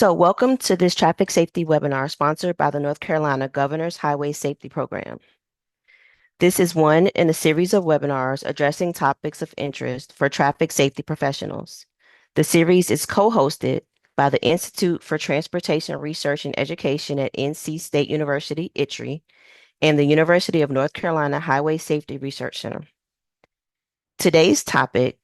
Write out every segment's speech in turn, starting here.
Welcome to this traffic safety webinar sponsored by the North Carolina Governor's Highway Safety Program. This is one in a series of webinars addressing topics of interest for traffic safety professionals. The series is co-hosted by the Institute for Transportation Research and Education at NC State University, ITRE, and the University of North Carolina Highway Safety Research Center. Today's topic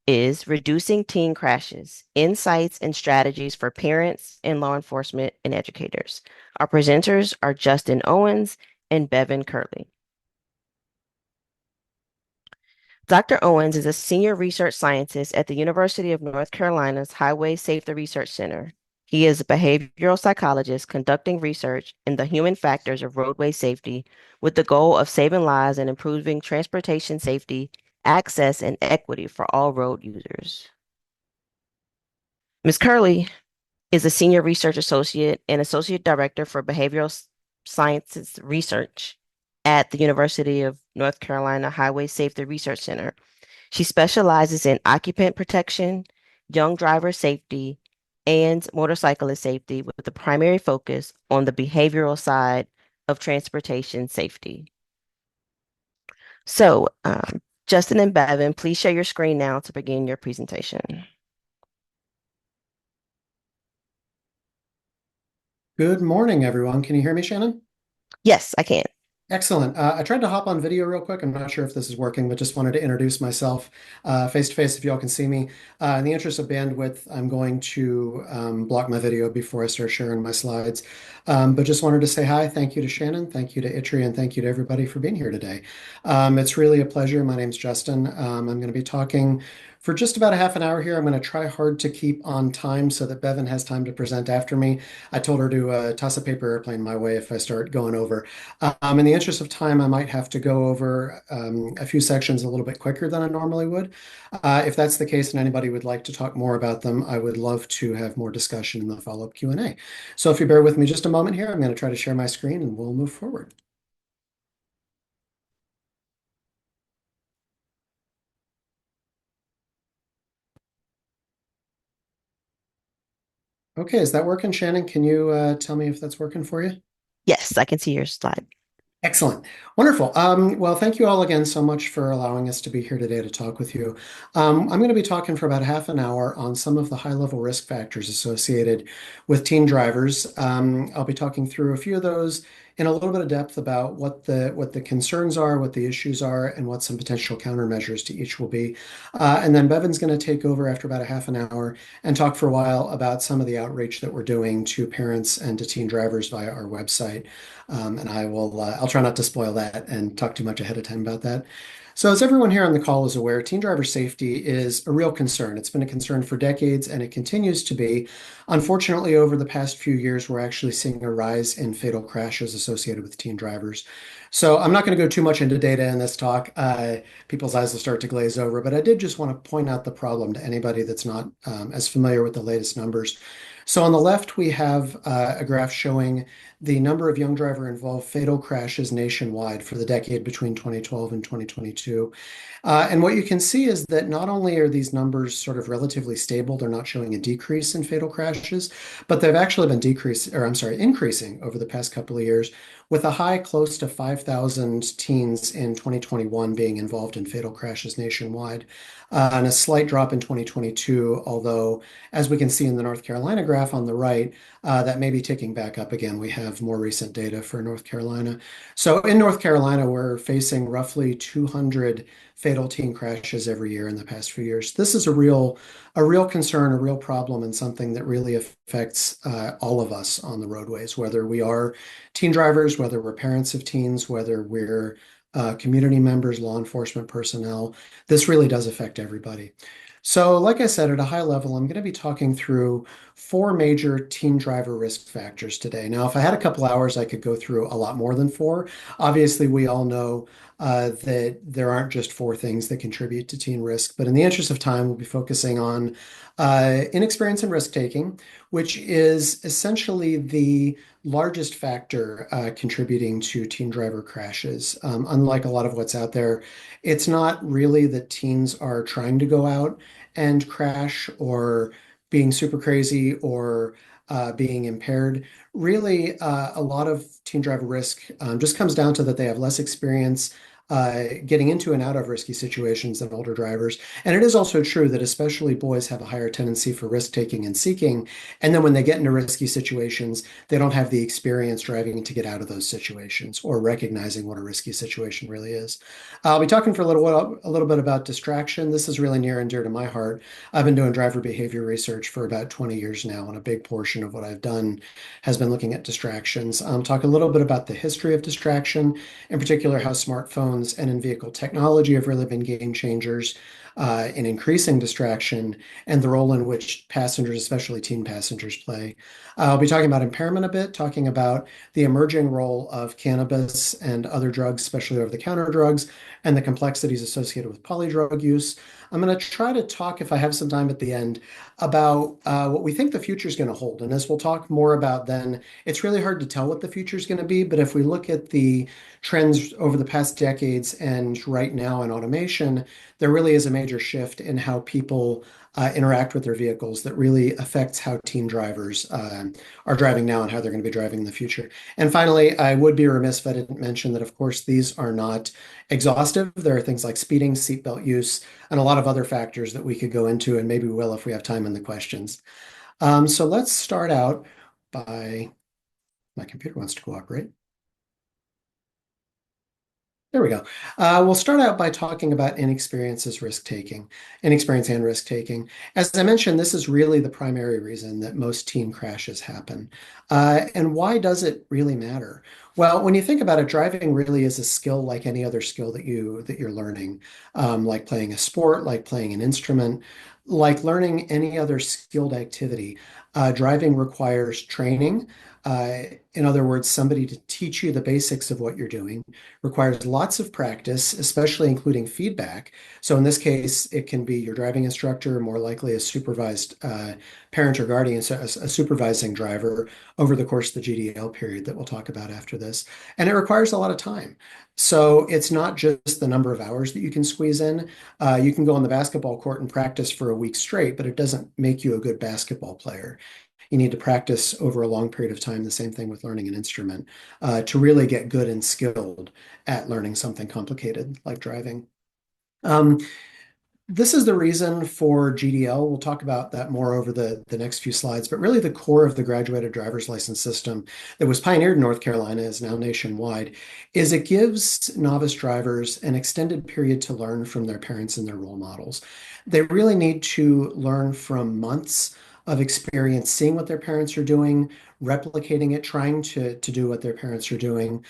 is reducing teen crashes, insights and strategies for parents and law enforcement and educators. Our presenters are Justin Owens and Bevan Kirley. Dr. Owens is a senior research scientist at the University of North Carolina's Highway Safety Research Center. He is a behavioral psychologist conducting research in the human factors of roadway safety with the goal of saving lives and improving transportation safety, access, and equity for all road users. Ms. Kirley is a senior research associate and associate director for behavioral sciences research at the University of North Carolina Highway Safety Research Center. She specializes in occupant protection, young driver safety, and motorcyclist safety with the primary focus on the behavioral side of transportation safety. Justin and Bevan, please share your screen now to begin your presentation. Good morning, everyone. Can you hear me, Shannon? Yes, I can. Excellent. I tried to hop on video real quick. I'm not sure if this is working, but just wanted to introduce myself face to face if y'all can see me. In the interest of bandwidth, I'm going to block my video before I start sharing my slides. But just wanted to say hi. Thank you to Shannon. Thank you to ITRE, and thank you to everybody for being here today. It's really a pleasure. My name's Justin. I'm going to be talking for just about a half an hour here. I'm going to try hard to keep on time so that Bevan has time to present after me. I told her to toss a paper airplane my way if I start going over. In the interest of time, I might have to go over a few sections a little bit quicker than I normally would. If that's the case and anybody would like to talk more about them, I would love to have more discussion in the follow-up Q&A. So if you bear with me just a moment here, I'm going to try to share my screen and we'll move forward. Okay, is that working, Shannon? Can you tell me if that's working for you? Yes, I can see your slide. Excellent. Wonderful. Well, thank you all again so much for allowing us to be here today to talk with you. I'm going to be talking for about half an hour on some of the high-level risk factors associated with teen drivers. I'll be talking through a few of those in a little bit of depth about what the concerns are, what the issues are, and what some potential countermeasures to each will be. And then Bevan's going to take over after about a half an hour and talk for a while about some of the outreach that we're doing to parents and to teen drivers via our website. And I'll try not to spoil that and talk too much ahead of time about that. So as everyone here on the call is aware, teen driver safety is a real concern. It's been a concern for decades and it continues to be. Unfortunately, over the past few years, we're actually seeing a rise in fatal crashes associated with teen drivers. So I'm not going to go too much into data in this talk. People's eyes will start to glaze over, but I did just want to point out the problem to anybody that's not as familiar with the latest numbers. So on the left, we have a graph showing the number of young driver involved fatal crashes nationwide for the decade between 2012 and 2022. And what you can see is that not only are these numbers sort of relatively stable, they're not showing a decrease in fatal crashes, but they've actually been increasing over the past couple of years, with a high close to 5,000 teens in 2021 being involved in fatal crashes nationwide, and a slight drop in 2022, although, as we can see in the North Carolina graph on the right, that may be ticking back up again. We have more recent data for North Carolina. So in North Carolina, we're facing roughly 200 fatal teen crashes every year in the past few years. This is a real concern, a real problem, and something that really affects all of us on the roadways, whether we are teen drivers, whether we're parents of teens, whether we're community members, law enforcement personnel. This really does affect everybody. So, like I said, at a high level, I'm going to be talking through four major teen driver risk factors today. Now, if I had a couple hours, I could go through a lot more than four. Obviously, we all know that there aren't just four things that contribute to teen risk, but in the interest of time, we'll be focusing on inexperience and risk taking, which is essentially the largest factor contributing to teen driver crashes. Unlike a lot of what's out there, it's not really that teens are trying to go out and crash or being super crazy or being impaired. Really, a lot of teen driver risk just comes down to that they have less experience getting into and out of risky situations than older drivers. And it is also true that especially boys have a higher tendency for risk taking and seeking. And then when they get into risky situations, they don't have the experience driving to get out of those situations or recognizing what a risky situation really is. I'll be talking for a little bit about distraction. This is really near and dear to my heart. I've been doing driver behavior research for about 20 years now, and a big portion of what I've done has been looking at distractions. Talk a little bit about the history of distraction, in particular, how smartphones and in-vehicle technology have really been game changers in increasing distraction and the role in which passengers, especially teen passengers, play. I'll be talking about impairment a bit, talking about the emerging role of cannabis and other drugs, especially over-the-counter drugs, and the complexities associated with polydrug use. I'm going to try to talk, if I have some time at the end, about what we think the future is going to hold. And as we'll talk more about then, it's really hard to tell what the future is going to be. But if we look at the trends over the past decades and right now in automation, there really is a major shift in how people interact with their vehicles that really affects how teen drivers are driving now and how they're going to be driving in the future. And finally, I would be remiss if I didn't mention that, of course, these are not exhaustive. There are things like speeding, seatbelt use, and a lot of other factors that we could go into, and maybe we will if we have time in the questions. So let's start out by, my computer wants to cooperate. There we go. We'll start out by talking about inexperience as risk-taking, inexperience and risk-taking. As I mentioned, this is really the primary reason that most teen crashes happen. And why does it really matter? Well, when you think about it, driving really is a skill like any other skill that you're learning, like playing a sport, like playing an instrument, like learning any other skilled activity. Driving requires training. In other words, somebody to teach you the basics of what you're doing requires lots of practice, especially including feedback. So in this case, it can be your driving instructor, more likely a supervised parent or guardian, so a supervising driver over the course of the GDL period that we'll talk about after this. And it requires a lot of time. So it's not just the number of hours that you can squeeze in. You can go on the basketball court and practice for a week straight, but it doesn't make you a good basketball player. You need to practice over a long period of time. The same thing with learning an instrument to really get good and skilled at learning something complicated like driving. Um, this is the reason for GDL. We'll talk about that more over the next few slides, but really the core of the graduated driver's license system that was pioneered in North Carolina is now nationwide, is it gives novice drivers an extended period to learn from their parents and their role models. They really need to learn from months of experience, seeing what their parents are doing, replicating it, trying to do what their parents are doing,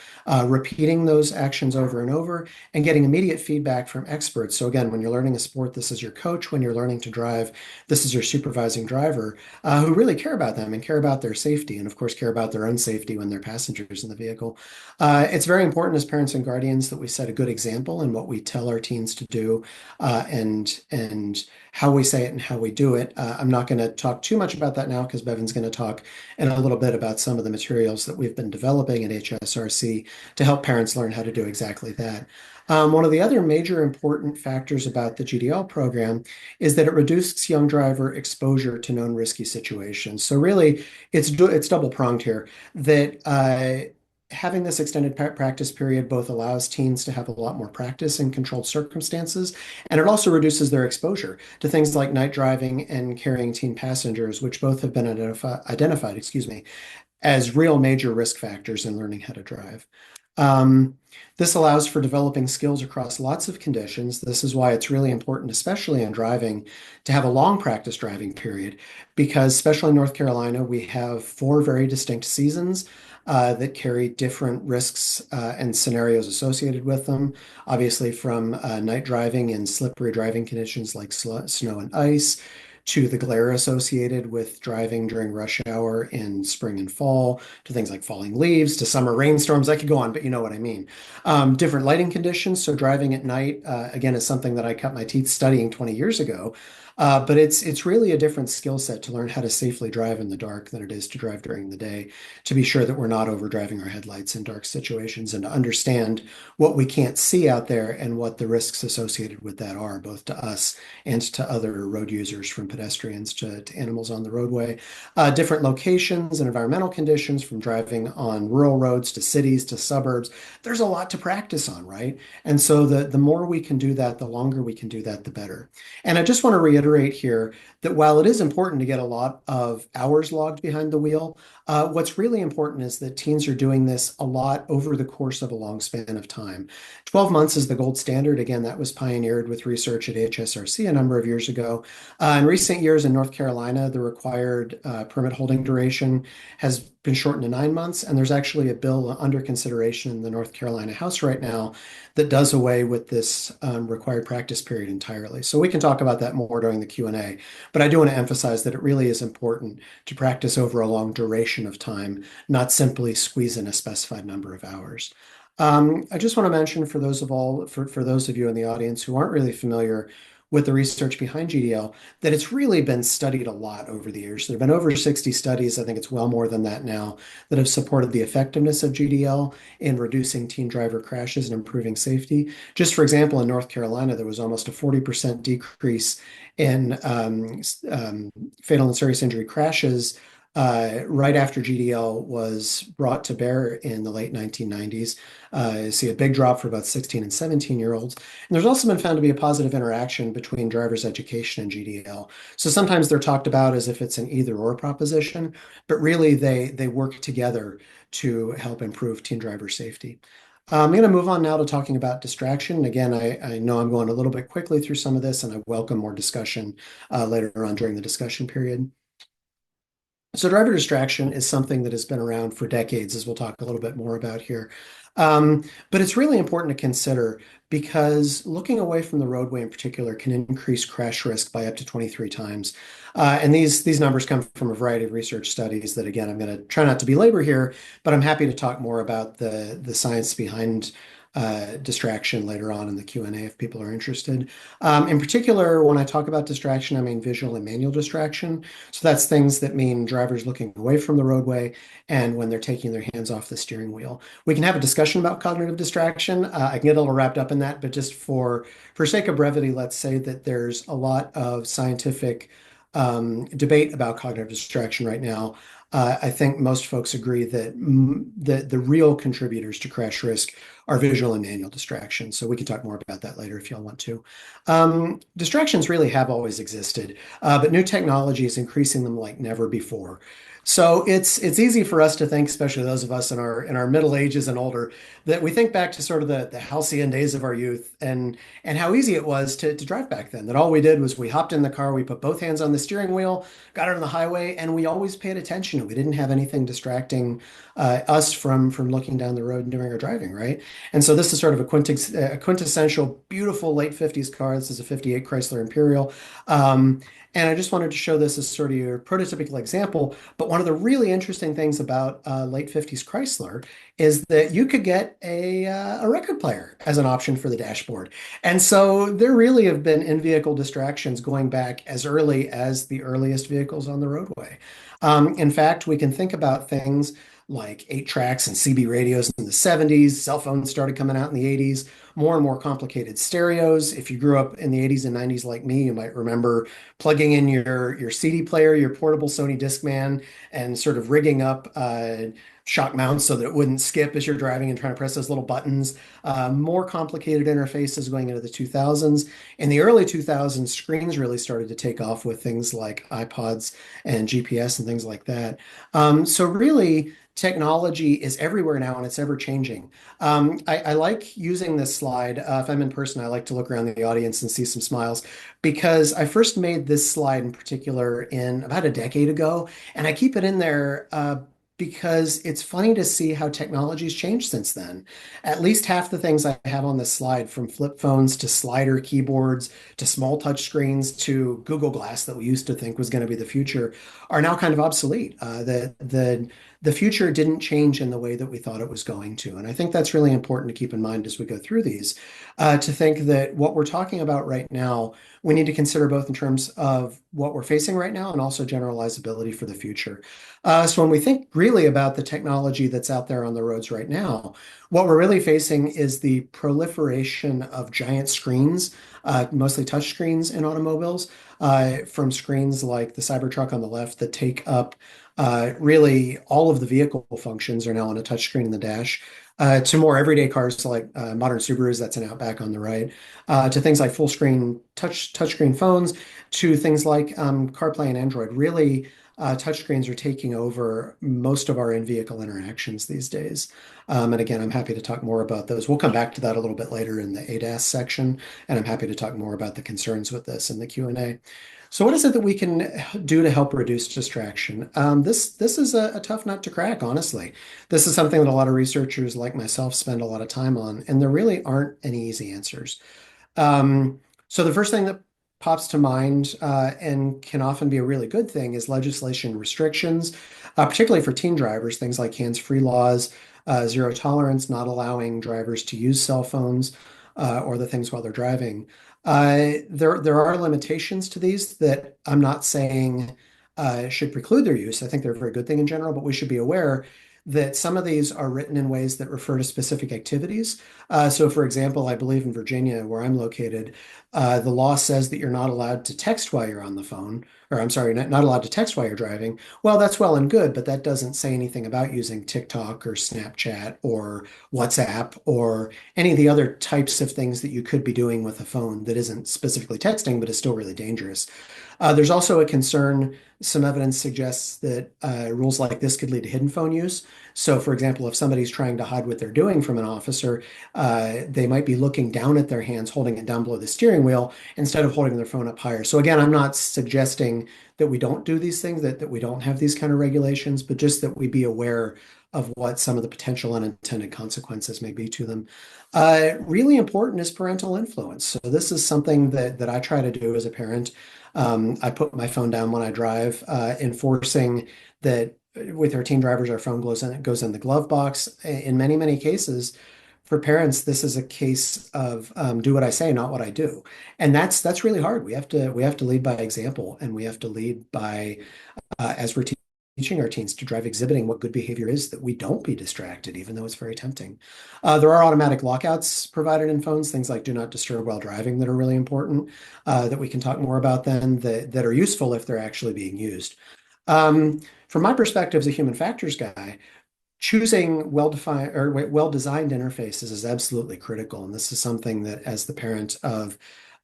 repeating those actions over and over, and getting immediate feedback from experts. So again, when you're learning a sport, this is your coach. When you're learning to drive, this is your supervising driver, who really care about them and care about their safety, and of course care about their own safety when they're passengers in the vehicle. It's very important as parents and guardians that we set a good example in what we tell our teens to do, and how we say it and how we do it. I'm not going to talk too much about that now because Bevan's going to talk in a little bit about some of the materials that we've been developing at HSRC to help parents learn how to do exactly that. One of the other major important factors about the GDL program is that it reduces young driver exposure to known risky situations. So really, it's double pronged here that having this extended practice period both allows teens to have a lot more practice in controlled circumstances, and it also reduces their exposure to things like night driving and carrying teen passengers, which both have been identified, as real major risk factors in learning how to drive. Um, this allows for developing skills across lots of conditions. This is why it's really important, especially in driving, to have a long practice driving period, because especially in North Carolina, we have 4 very distinct seasons that carry different risks and scenarios associated with them. Obviously, from night driving in slippery driving conditions like snow and ice, to the glare associated with driving during rush hour in spring and fall, to things like falling leaves, to summer rainstorms. I could go on, but you know what I mean. Different lighting conditions. So driving at night, again, is something that I cut my teeth studying 20 years ago. But it's really a different skill set to learn how to safely drive in the dark than it is to drive during the day, to be sure that we're not overdriving our headlights in dark situations and to understand what we can't see out there and what the risks associated with that are, both to us and to other road users from pedestrians to animals on the roadway. Different locations and environmental conditions, from driving on rural roads to cities to suburbs. There's a lot to practice on, right? And so the more we can do that, the longer we can do that, the better. And I just want to reiterate here that while it is important to get a lot of hours logged behind the wheel, what's really important is that teens are doing this a lot over the course of a long span of time. 12 months is the gold standard. Again, that was pioneered with research at HSRC a number of years ago. In recent years in North Carolina, the required permit holding duration has been shortened to 9 months, and there's actually a bill under consideration in the North Carolina House right now that does away with this required practice period entirely. So we can talk about that more during the Q&A, but I do want to emphasize that it really is important to practice over a long duration of time, not simply squeeze in a specified number of hours. I just want to mention for those of you in the audience who aren't really familiar with the research behind GDL, that it's really been studied a lot over the years. There have been over 60 studies, I think it's well more than that now, that have supported the effectiveness of GDL in reducing teen driver crashes and improving safety. Just for example, in North Carolina, there was almost a 40% decrease in fatal and serious injury crashes right after GDL was brought to bear in the late 1990s. You see a big drop for about 16 and 17-year-olds. And there's also been found to be a positive interaction between driver's education and GDL. So sometimes they're talked about as if it's an either-or proposition, but really they work together to help improve teen driver safety. I'm going to move on now to talking about distraction. Again, I know I'm going a little bit quickly through some of this, and I welcome more discussion later on during the discussion period. So driver distraction is something that has been around for decades, as we'll talk a little bit more about here. But it's really important to consider because looking away from the roadway in particular can increase crash risk by up to 23 times. And these numbers come from a variety of research studies that, again, I'm going to try not to belabor here, but I'm happy to talk more about the science behind distraction later on in the Q&A if people are interested. In particular, when I talk about distraction, I mean visual and manual distraction. So that's things that mean drivers looking away from the roadway and when they're taking their hands off the steering wheel. We can have a discussion about cognitive distraction. I can get a little wrapped up in that, but just for sake of brevity, let's say that there's a lot of scientific debate about cognitive distraction right now. I think most folks agree that the real contributors to crash risk are visual and manual distractions. So we can talk more about that later if y'all want to. Distractions really have always existed, but new technology is increasing them like never before. So it's easy for us to think, especially those of us in our middle ages and older, that we think back to sort of the halcyon days of our youth and how easy it was to drive back then. That all we did was we hopped in the car, we put both hands on the steering wheel, got out on the highway, and we always paid attention. We didn't have anything distracting us from looking down the road and doing our driving, right? And so this is sort of a quintessential, beautiful late 50s car. This is a 58 Chrysler Imperial. And I just wanted to show this as sort of your prototypical example. But one of the really interesting things about late 50s Chrysler is that you could get a record player as an option for the dashboard. And so there really have been in-vehicle distractions going back as early as the earliest vehicles on the roadway. In fact, we can think about things like 8 tracks and CB radios in the 70s. Cell phones started coming out in the 80s. More and more complicated stereos. If you grew up in the 80s and 90s like me, you might remember plugging in your CD player, your portable Sony Discman, and sort of rigging up shock mounts so that it wouldn't skip as you're driving and trying to press those little buttons. More complicated interfaces going into the 2000s. In the early 2000s, screens really started to take off with things like iPods and GPS and things like that. So really, technology is everywhere now and it's ever changing. I like using this slide. If I'm in person, I like to look around the audience and see some smiles because I first made this slide in particular in about a decade ago, and I keep it in there because it's funny to see how technology's changed since then. At least half the things I have on this slide, from flip phones to slider keyboards to small touch screens to Google Glass that we used to think was going to be the future, are now kind of obsolete. The future didn't change in the way that we thought it was going to. And I think that's really important to keep in mind as we go through these, to think that what we're talking about right now, we need to consider both in terms of what we're facing right now and also generalizability for the future. So when we think really about the technology that's out there on the roads right now, what we're really facing is the proliferation of giant screens, mostly touch screens in automobiles. from screens like the Cybertruck on the left that take up really all of the vehicle functions are now on a touchscreen in the dash. To more everyday cars like modern Subarus, that's an Outback on the right, to things like full screen touchscreen phones, to things like CarPlay and Android. Really, touchscreens are taking over most of our in-vehicle interactions these days. And again, I'm happy to talk more about those. We'll come back to that a little bit later in the ADAS section, and I'm happy to talk more about the concerns with this in the Q&A. So what is it that we can do to help reduce distraction? This is a tough nut to crack, honestly. This is something that a lot of researchers like myself spend a lot of time on, and there really aren't any easy answers. Um, so the first thing that pops to mind, and can often be a really good thing, is legislation restrictions, particularly for teen drivers, things like hands-free laws, zero tolerance, not allowing drivers to use cell phones or the things while they're driving. There are limitations to these that I'm not saying should preclude their use. I think they're a very good thing in general, but we should be aware that some of these are written in ways that refer to specific activities. So, for example, I believe in Virginia, where I'm located, the law says that you're not allowed to text while you're on the phone, or I'm sorry, not allowed to text while you're driving. Well, that's well and good, but that doesn't say anything about using TikTok or Snapchat or WhatsApp or any of the other types of things that you could be doing with a phone that isn't specifically texting, but is still really dangerous. There's also a concern. Some evidence suggests that rules like this could lead to hidden phone use. So, for example, if somebody's trying to hide what they're doing from an officer, they might be looking down at their hands, holding it down below the steering wheel instead of holding their phone up higher. So, again, I'm not suggesting that we don't do these things, that we don't have these kind of regulations, but just that we be aware of what some of the potential unintended consequences may be to them. Really important is parental influence. So this is something that I try to do as a parent. I put my phone down when I drive, enforcing that with our teen drivers, our phone goes in the glove box. In many, many cases, for parents, this is a case of do what I say, not what I do, and that's really hard. We have to lead by example, and we have to lead by as we're teaching our teens to drive, exhibiting what good behavior is, that we don't be distracted, even though it's very tempting. There are automatic lockouts provided in phones, things like do not disturb while driving, that are really important, that we can talk more about then, that are useful if they're actually being used. From my perspective as a human factors guy, choosing well-defined or well-designed interfaces is absolutely critical. And this is something that, as the parent of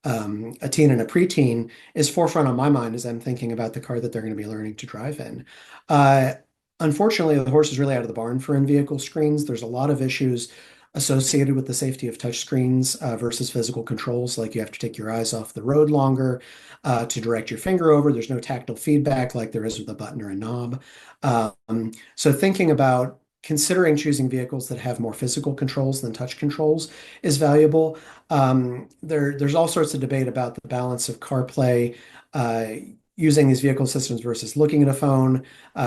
a teen and a preteen, is forefront on my mind as I'm thinking about the car that they're going to be learning to drive in. Uh, Unfortunately, the horse is really out of the barn for in-vehicle screens. There's a lot of issues associated with the safety of touch screens versus physical controls, like you have to take your eyes off the road longer to direct your finger over. There's no tactile feedback like there is with a button or a knob. So thinking about considering choosing vehicles that have more physical controls than touch controls is valuable. There's all sorts of debate about the balance of CarPlay, uh, using these vehicle systems versus looking at a phone.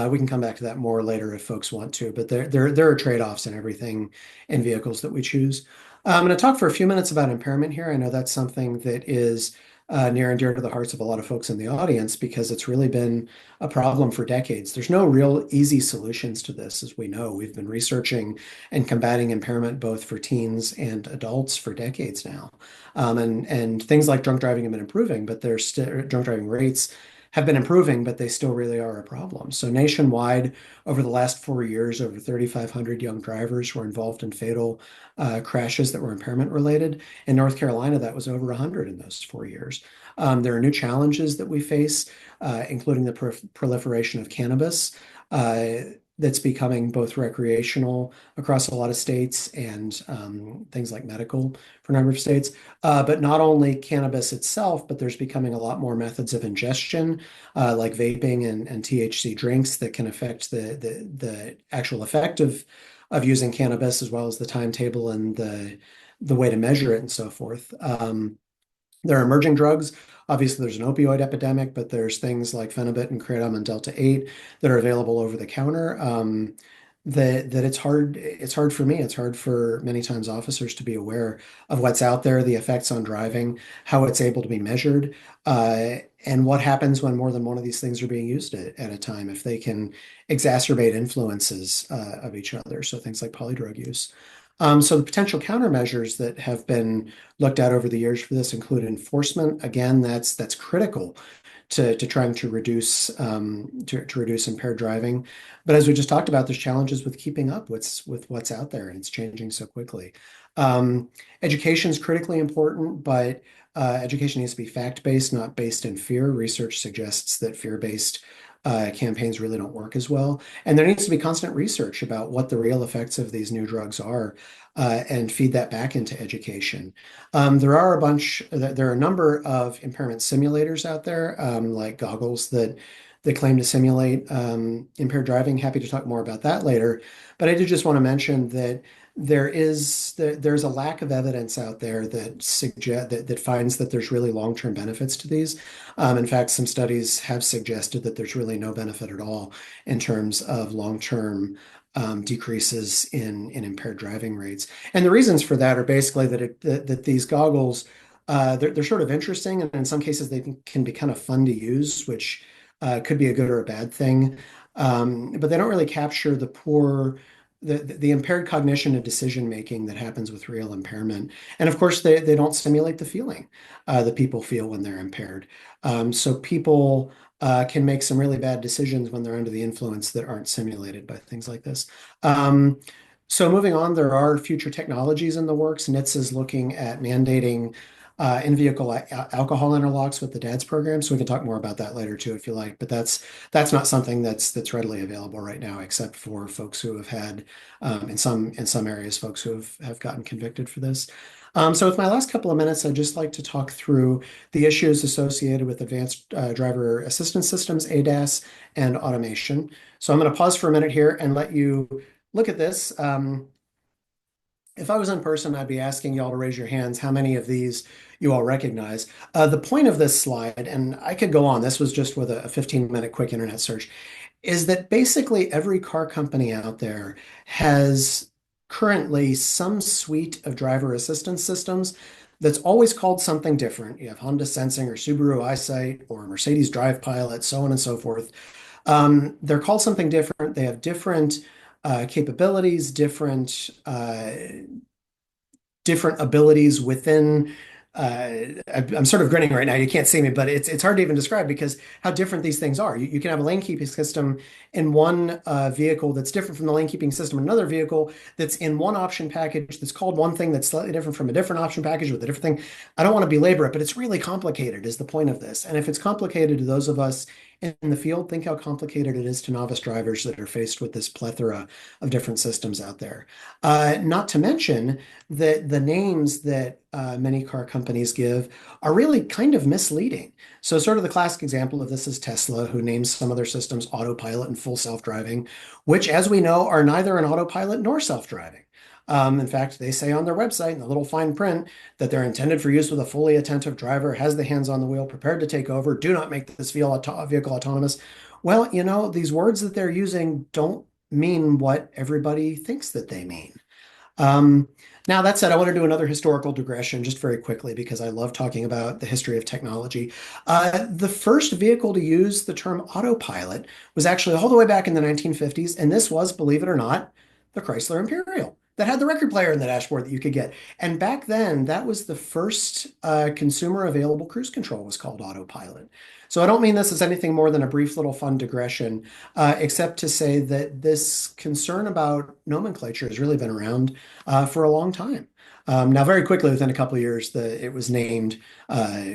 We can come back to that more later if folks want to, but there are trade-offs in everything in vehicles that we choose. I'm going to talk for a few minutes about impairment here. I know that's something that is near and dear to the hearts of a lot of folks in the audience because it's really been a problem for decades. There's no real easy solutions to this, as we know. We've been researching and combating impairment both for teens and adults for decades now. And things like drunk driving have been improving, but there's still drunk driving rates have been improving, but they still really are a problem. So nationwide, over the last 4 years, over 3,500 young drivers were involved in fatal crashes that were impairment related. In North Carolina, that was over 100 in those 4 years. There are new challenges that we face, including the proliferation of cannabis. That's becoming both recreational across a lot of states and things like medical for a number of states. But not only cannabis itself, but there's becoming a lot more methods of ingestion, like vaping and THC drinks that can affect the actual effect of using cannabis, as well as the timetable and the way to measure it and so forth. There are emerging drugs. Obviously, there's an opioid epidemic, but there's things like phenibut and kratom and Delta-8 that are available over the counter. That it's hard for me. It's hard for many times officers to be aware of what's out there, the effects on driving, how it's able to be measured, and what happens when more than one of these things are being used at a time, if they can exacerbate influences of each other. So things like polydrug use. So the potential countermeasures that have been looked at over the years for this include enforcement. Again, that's critical to trying to reduce to reduce impaired driving. But as we just talked about, there's challenges with keeping up with what's out there, and it's changing so quickly. Um, Education is critically important, but education needs to be fact-based, not based in fear. Research suggests that fear-based campaigns really don't work as well. And there needs to be constant research about what the real effects of these new drugs are, and feed that back into education. There are a number of impairment simulators out there, like goggles that claim to simulate impaired driving. Happy to talk more about that later. But I did just want to mention that there's a lack of evidence out there that finds that there's really long-term benefits to these. In fact, some studies have suggested that there's really no benefit at all in terms of long-term decreases in impaired driving rates. And the reasons for that are basically that these goggles, they're sort of interesting, and in some cases they can be kind of fun to use, which could be a good or a bad thing. But they don't really capture the impaired cognition and decision making that happens with real impairment. And of course, they don't simulate the feeling that people feel when they're impaired. So people can make some really bad decisions when they're under the influence that aren't simulated by things like this. Um, so moving on, there are future technologies in the works. NHTSA is looking at mandating in-vehicle alcohol interlocks with the DADS program. So we can talk more about that later too, if you like. But that's not something that's readily available right now, except for folks who have had in some areas, folks who have gotten convicted for this. So with my last couple of minutes, I'd just like to talk through the issues associated with advanced driver assistance systems, ADAS, and automation. So I'm going to pause for a minute here and let you look at this. If I was in person, I'd be asking y'all to raise your hands how many of these you all recognize. The point of this slide, and I could go on, this was just with a 15-minute quick internet search, is that basically every car company out there has currently some suite of driver assistance systems that's always called something different. You have Honda Sensing or Subaru EyeSight or Mercedes Drive Pilot, so on and so forth. They're called something different. They have different capabilities, different abilities within. I'm sort of grinning right now. You can't see me, but it's hard to even describe because how different these things are. You can have a lane keeping system in one vehicle that's different from the lane keeping system in another vehicle that's in one option package that's called one thing that's slightly different from a different option package with a different thing. I don't want to belabor it, but it's really complicated is the point of this. And if it's complicated to those of us in the field, think how complicated it is to novice drivers that are faced with this plethora of different systems out there. Not to mention that the names that many car companies give are really kind of misleading. So, sort of the classic example of this is Tesla, who names some of their systems autopilot and full self-driving, which, as we know, are neither an autopilot nor self-driving. In fact, they say on their website in the little fine print that they're intended for use with a fully attentive driver, has the hands on the wheel, prepared to take over, do not make this vehicle autonomous. Well, these words that they're using don't mean what everybody thinks that they mean. Um, Now, that said, I want to do another historical digression just very quickly because I love talking about the history of technology. The first vehicle to use the term autopilot was actually all the way back in the 1950s, and this was, believe it or not, the Chrysler Imperial that had the record player in the dashboard that you could get. And back then, that was the first consumer available cruise control was called autopilot. So I don't mean this as anything more than a brief little fun digression, except to say that this concern about nomenclature has really been around for a long time. Now, very quickly, within a couple of years, it was named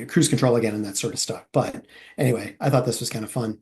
cruise control again, and that sort of stuck. But anyway, I thought this was kind of fun.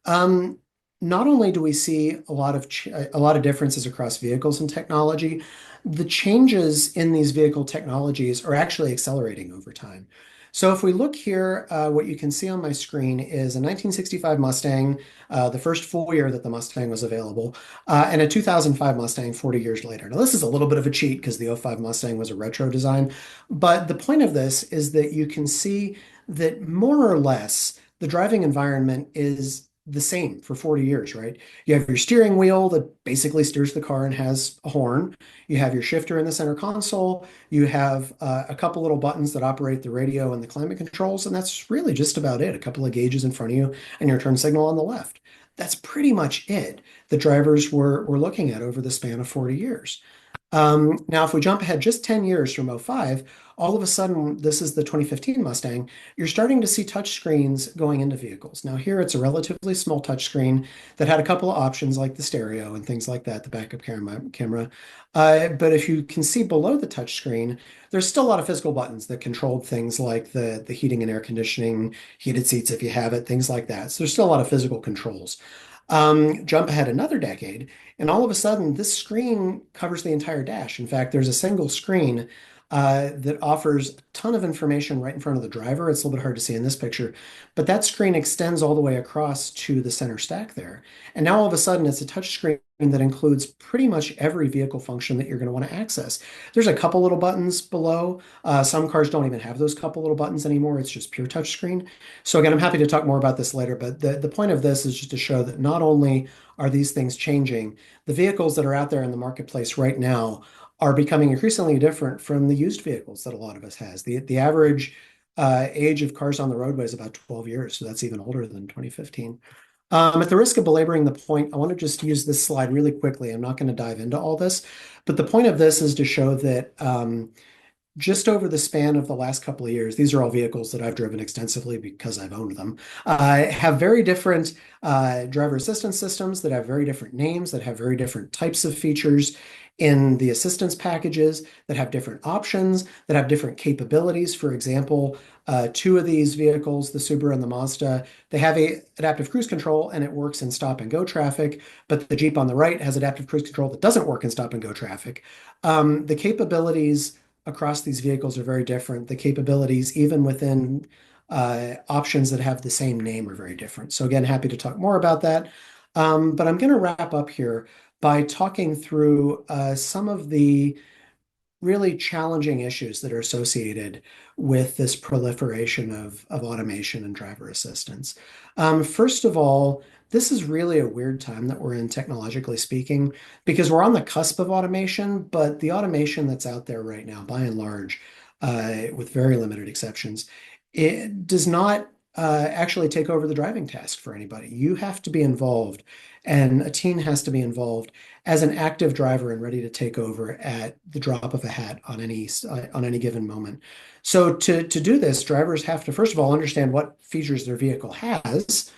Um, Not only do we see a lot of differences across vehicles and technology, the changes in these vehicle technologies are actually accelerating over time. So if we look here, what you can see on my screen is a 1965 Mustang, the first full year that the Mustang was available, and a 2005 Mustang 40 years later. Now, this is a little bit of a cheat because the '05 Mustang was a retro design, but the point of this is that you can see that more or less the driving environment is the same for 40 years, right? You have your steering wheel that basically steers the car and has a horn. You have your shifter in the center console. You have a couple little buttons that operate the radio and the climate controls, and that's really just about it. A couple of gauges in front of you and your turn signal on the left. That's pretty much it the drivers were looking at over the span of 40 years. Now, if we jump ahead just 10 years from '05, all of a sudden, this is the 2015 Mustang, you're starting to see touch screens going into vehicles. Now, here it's a relatively small touch screen that had a couple of options like the stereo and things like that, the backup camera. But if you can see below the touch screen, there's still a lot of physical buttons that controlled things like the heating and air conditioning, heated seats if you have it, things like that. So there's still a lot of physical controls. Jump ahead another decade, and all of a sudden, this screen covers the entire dash. In fact, there's a single screen that offers a ton of information right in front of the driver. It's a little bit hard to see in this picture, but that screen extends all the way across to the center stack there. And now all of a sudden, it's a touch screen that includes pretty much every vehicle function that you're going to want to access. There's a couple little buttons below. Some cars don't even have those couple little buttons anymore. It's just pure touch screen. So again, I'm happy to talk more about this later, but the point of this is just to show that not only are these things changing, the vehicles that are out there in the marketplace right now are becoming increasingly different from the used vehicles that a lot of us has. The average age of cars on the roadway is about 12 years, so that's even older than 2015. At the risk of belaboring the point, I want to just use this slide really quickly. I'm not going to dive into all this, but the point of this is to show that just over the span of the last couple of years, these are all vehicles that I've driven extensively because I've owned them, have very different driver assistance systems that have very different names, that have very different types of features in the assistance packages, that have different options, that have different capabilities. For example, two of these vehicles, the Subaru and the Mazda, they have a adaptive cruise control and it works in stop and go traffic, but the Jeep on the right has adaptive cruise control that doesn't work in stop and go traffic. The capabilities across these vehicles are very different. The capabilities, even within options that have the same name, are very different. So again, happy to talk more about that. But I'm going to wrap up here by talking through some of the really challenging issues that are associated with this proliferation of automation and driver assistance. First of all, this is really a weird time that we're in technologically speaking, because we're on the cusp of automation, but the automation that's out there right now, by and large, with very limited exceptions, it does not actually take over the driving task for anybody. You have to be involved, and a teen has to be involved as an active driver and ready to take over at the drop of a hat on any given moment. So to do this, drivers have to first of all understand what features their vehicle has,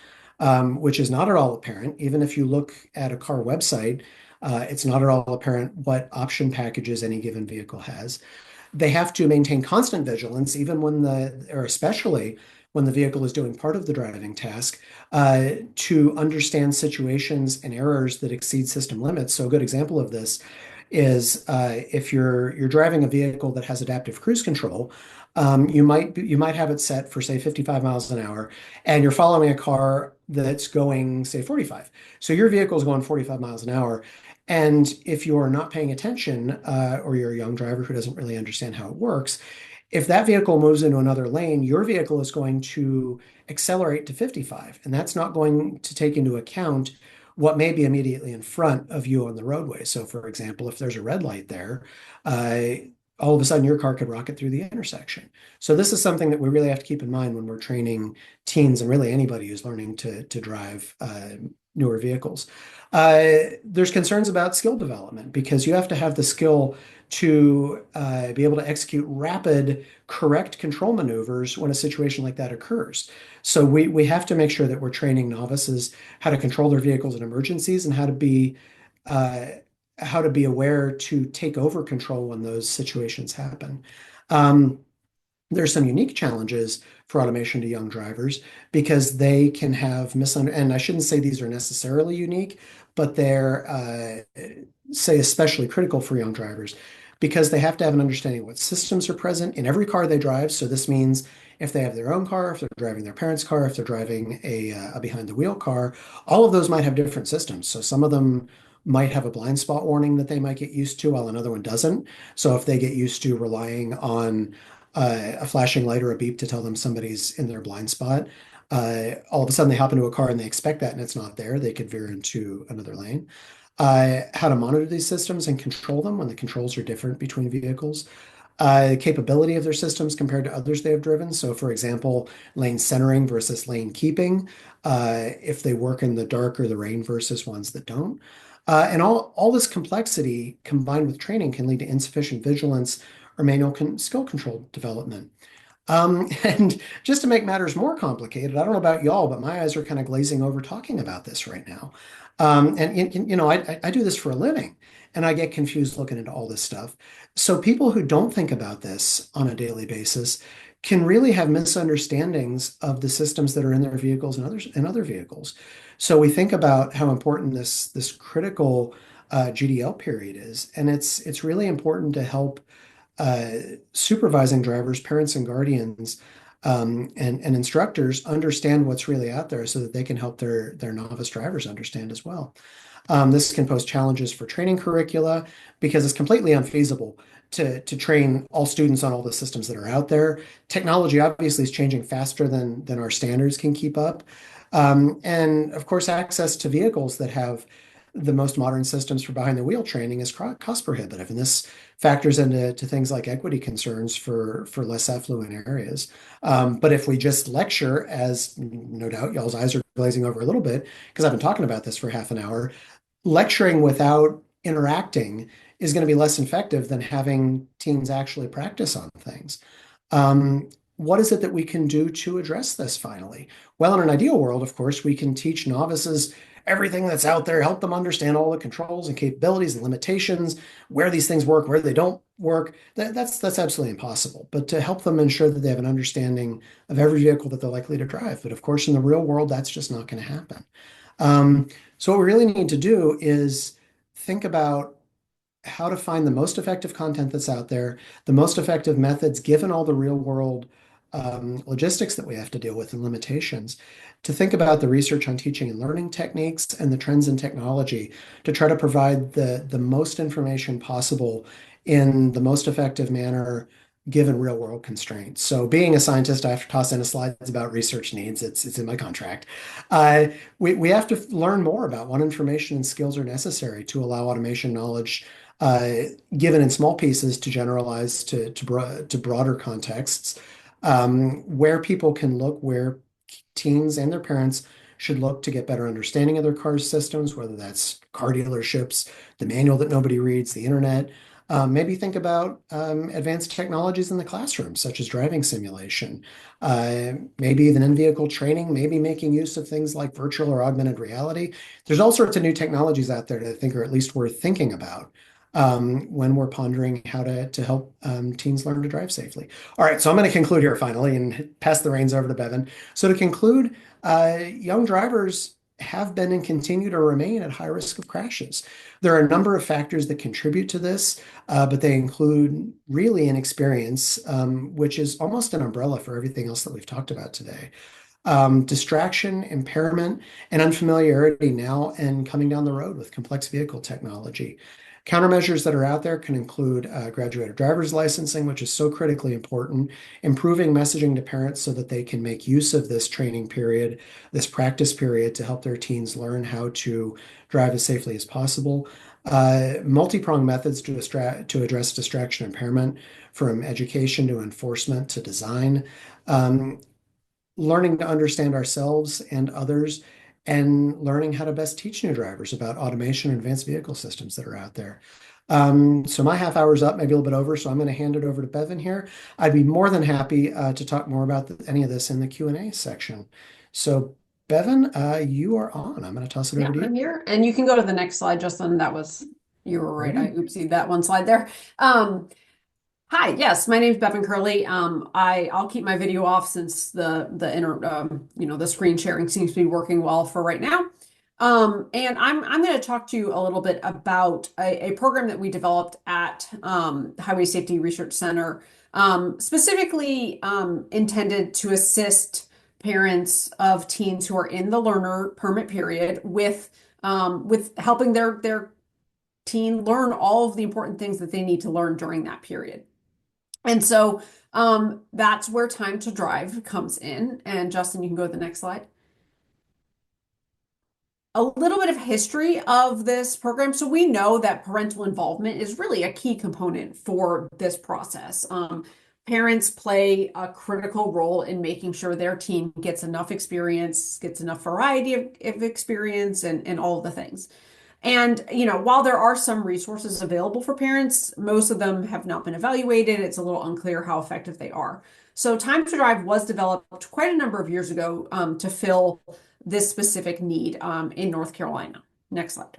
which is not at all apparent. Even if you look at a car website, it's not at all apparent what option packages any given vehicle has. They have to maintain constant vigilance, even or especially when the vehicle is doing part of the driving task, to understand situations and errors that exceed system limits. So a good example of this is if you're driving a vehicle that has adaptive cruise control, you might have it set for say 55 miles an hour, and you're following a car that's going say 45. So your vehicle is going 45 miles an hour. And if you're not paying attention, or you're a young driver who doesn't really understand how it works, if that vehicle moves into another lane, your vehicle is going to accelerate to 55, and that's not going to take into account what may be immediately in front of you on the roadway. So, for example, if there's a red light there, uh, all of a sudden your car could rocket through the intersection. So this is something that we really have to keep in mind when we're training teens and really anybody who's learning to drive newer vehicles. There's concerns about skill development because you have to have the skill to be able to execute rapid, correct control maneuvers when a situation like that occurs. So we have to make sure that we're training novices how to control their vehicles in emergencies and uh, how to be aware to take over control when those situations happen. Um, there's some unique challenges for automation to young drivers because they can have and I shouldn't say these are necessarily unique, but they're say especially critical for young drivers because they have to have an understanding of what systems are present in every car they drive. So this means if they have their own car, if they're driving their parents' car, if they're driving a behind the wheel car, all of those might have different systems. So some of them might have a blind spot warning that they might get used to, while another one doesn't. So if they get used to relying on a flashing light or a beep to tell them somebody's in their blind spot, all of a sudden they hop into a car and they expect that and it's not there, they could veer into another lane. How to monitor these systems and control them when the controls are different between vehicles. Capability of their systems compared to others they have driven. So, for example, lane centering versus lane keeping, if they work in the dark or the rain versus ones that don't. And all this complexity combined with training can lead to insufficient vigilance or manual skill control development. And just to make matters more complicated, I don't know about y'all, but my eyes are kind of glazing over talking about this right now. I do this for a living, and I get confused looking into all this stuff. So people who don't think about this on a daily basis can really have misunderstandings of the systems that are in their vehicles and others and other vehicles. So we think about how important this critical GDL period is, and it's really important to help uh, supervising drivers, parents, and guardians, and instructors understand what's really out there so that they can help their novice drivers understand as well. This can pose challenges for training curricula because it's completely unfeasible to train all students on all the systems that are out there. Technology obviously is changing faster than our standards can keep up. And of course, access to vehicles that have the most modern systems for behind the wheel training is cost prohibitive. And this factors into things like equity concerns for less affluent areas. But if we just lecture, as no doubt y'all's eyes are glazing over a little bit, because I've been talking about this for half an hour, lecturing without interacting is going to be less effective than having teens actually practice on things. What is it that we can do to address this finally? Well, in an ideal world, of course, we can teach novices everything that's out there, help them understand all the controls and capabilities and limitations, where these things work, where they don't work. That's absolutely impossible. But to help them ensure that they have an understanding of every vehicle that they're likely to drive. But of course, in the real world, that's just not going to happen. So what we really need to do is think about how to find the most effective content that's out there, the most effective methods, given all the real world logistics that we have to deal with and limitations, to think about the research on teaching and learning techniques and the trends in technology to try to provide the most information possible in the most effective manner given real world constraints. So being a scientist, I have to toss in a slide that's about research needs. It's in my contract. Uh, we have to learn more about what information and skills are necessary to allow automation knowledge uh, given in small pieces to generalize to broader contexts, where people can look, where teens and their parents should look to get better understanding of their car systems, whether that's car dealerships, the manual that nobody reads, the internet. Maybe think about advanced technologies in the classroom, such as driving simulation, maybe even in-vehicle training, maybe making use of things like virtual or augmented reality. There's all sorts of new technologies out there that I think are at least worth thinking about when we're pondering how to help teens learn to drive safely. All right, so I'm going to conclude here finally and pass the reins over to Bevan. So to conclude, young drivers have been and continue to remain at high risk of crashes. There are a number of factors that contribute to this, but they include really inexperience, which is almost an umbrella for everything else that we've talked about today. Distraction, impairment, and unfamiliarity now and coming down the road with complex vehicle technology. Countermeasures that are out there can include graduated driver's licensing, which is so critically important, improving messaging to parents so that they can make use of this training period, this practice period to help their teens learn how to drive as safely as possible. Multi-pronged methods to address distraction impairment, from education to enforcement to design. Learning to understand ourselves and others, and learning how to best teach new drivers about automation and advanced vehicle systems that are out there. So my half hour's up, maybe a little bit over, so I'm going to hand it over to Bevan here. I'd be more than happy to talk more about any of this in the Q&A section. So Bevan, you are on. I'm going to toss it Yeah, over to I'm you. here. And you can go to the next slide, Justin. You were right. I Alrighty. oopsie that one slide there. Hi, yes, my name's Bevan Kirley. I'll keep my video off since the screen sharing seems to be working well for right now. And I'm going to talk to you a little bit about a program that we developed at Highway Safety Research Center, specifically intended to assist parents of teens who are in the learner permit period with helping their teen learn all of the important things that they need to learn during that period. And so that's where Time to Drive comes in. And Justin, you can go to the next slide. A little bit of history of this program. So we know that parental involvement is really a key component for this process. Parents play a critical role in making sure their teen gets enough experience, gets enough variety of experience, and all of the things. And, while there are some resources available for parents, most of them have not been evaluated. It's a little unclear how effective they are. So Time to Drive was developed quite a number of years ago to fill this specific need in North Carolina. Next slide.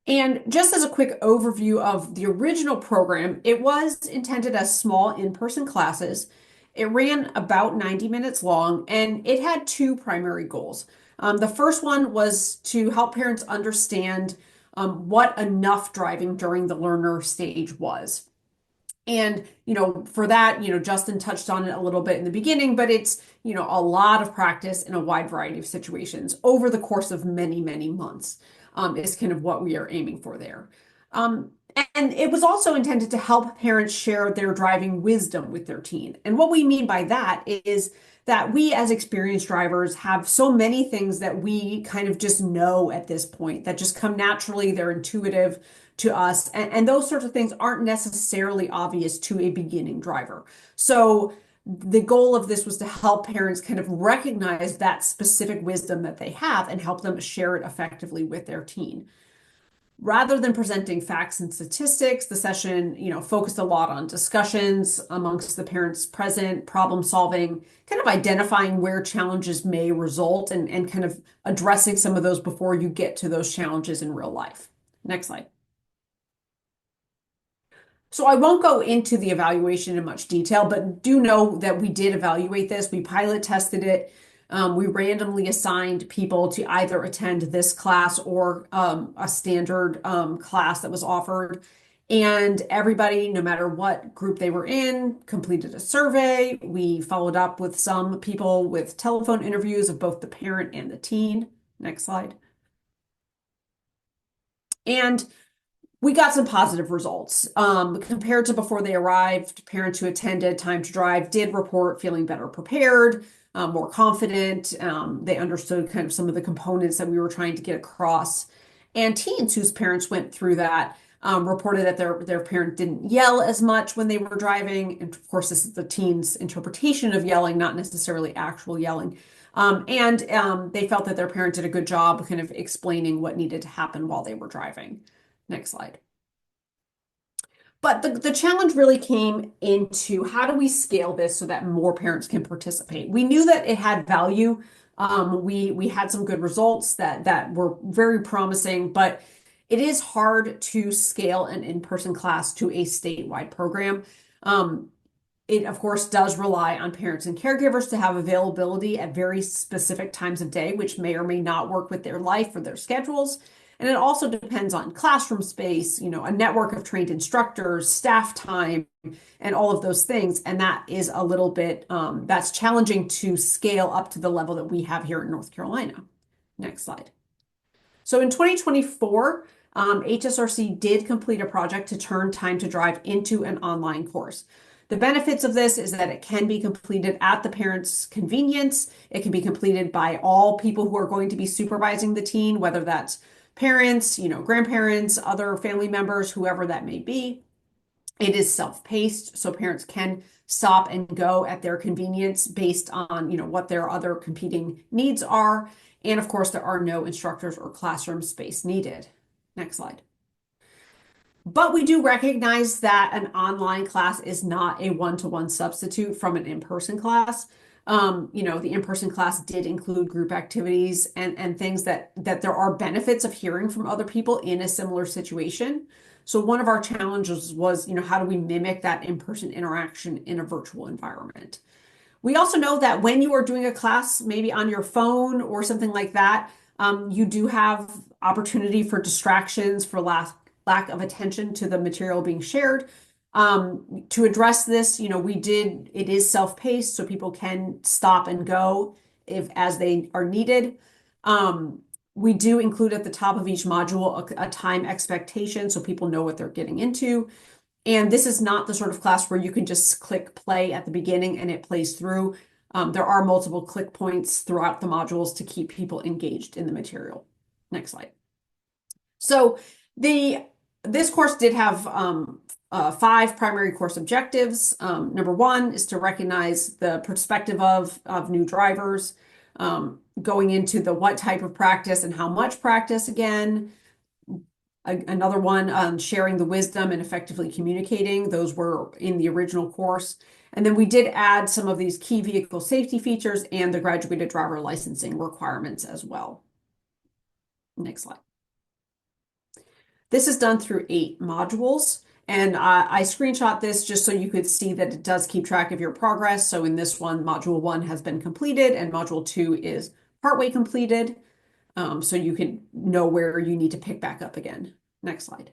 And just as a quick overview of the original program, it was intended as small in-person classes. It ran about 90 minutes long, and it had two primary goals. The first one was to help parents understand what enough driving during the learner stage was. And, for that, Justin touched on it a little bit in the beginning, but it's, a lot of practice in a wide variety of situations over the course of many, many months, is kind of what we are aiming for there. And it was also intended to help parents share their driving wisdom with their teen. And what we mean by that is that we as experienced drivers have so many things that we kind of just know at this point that just come naturally, they're intuitive to us. And those sorts of things aren't necessarily obvious to a beginning driver. So the goal of this was to help parents kind of recognize that specific wisdom that they have and help them share it effectively with their teen. Rather than presenting facts and statistics, the session, focused a lot on discussions amongst the parents present, problem solving, kind of identifying where challenges may result and kind of addressing some of those before you get to those challenges in real life. Next slide. So I won't go into the evaluation in much detail, but do know that we did evaluate this. We pilot tested it. We randomly assigned people to either attend this class or a standard class that was offered. And everybody, no matter what group they were in, completed a survey. We followed up with some people with telephone interviews of both the parent and the teen. Next slide. And we got some positive results. Compared to before they arrived, parents who attended Time to Drive did report feeling better prepared, more confident. They understood kind of some of the components that we were trying to get across. And teens whose parents went through that reported that their parent didn't yell as much when they were driving. And of course, this is the teen's interpretation of yelling, not necessarily actual yelling. And they felt that their parent did a good job kind of explaining what needed to happen while they were driving. Next slide. But the challenge really came into how do we scale this so that more parents can participate? We knew that it had value. We had some good results that were very promising, but it is hard to scale an in-person class to a statewide program. It, of course, does rely on parents and caregivers to have availability at very specific times of day, which may or may not work with their life or their schedules. And it also depends on classroom space, a network of trained instructors, staff time, and all of those things. And that is a little bit, that's challenging to scale up to the level that we have here in North Carolina. Next slide. So in 2024, HSRC did complete a project to turn Time to Drive into an online course. The benefits of this is that it can be completed at the parent's convenience. It can be completed by all people who are going to be supervising the teen, whether that's parents, grandparents, other family members, whoever that may be. It is self-paced, so parents can stop and go at their convenience based on, what their other competing needs are. And of course, there are no instructors or classroom space needed. Next slide. But we do recognize that an online class is not a one-to-one substitute from an in-person class. The in-person class did include group activities and things that there are benefits of hearing from other people in a similar situation. So one of our challenges was, how do we mimic that in-person interaction in a virtual environment? We also know that when you are doing a class, maybe on your phone or something like that, you do have opportunity for distractions, for lack of attention to the material being shared. To address this, it is self-paced, so people can stop and go as they are needed. We do include at the top of each module a time expectation so people know what they're getting into. And this is not the sort of class where you can just click play at the beginning and it plays through. There are multiple click points throughout the modules to keep people engaged in the material. Next slide. So this course did have 5 primary course objectives. Number 1 is to recognize the perspective of new drivers. going into the what type of practice and how much practice again. Another one on sharing the wisdom and effectively communicating. Those were in the original course. And then we did add some of these key vehicle safety features and the graduated driver licensing requirements as well. Next slide. This is done through 8 modules. And I screenshot this just so you could see that it does keep track of your progress. So in this one, module 1 has been completed and module 2 is partway completed. So you can know where you need to pick back up again. Next slide.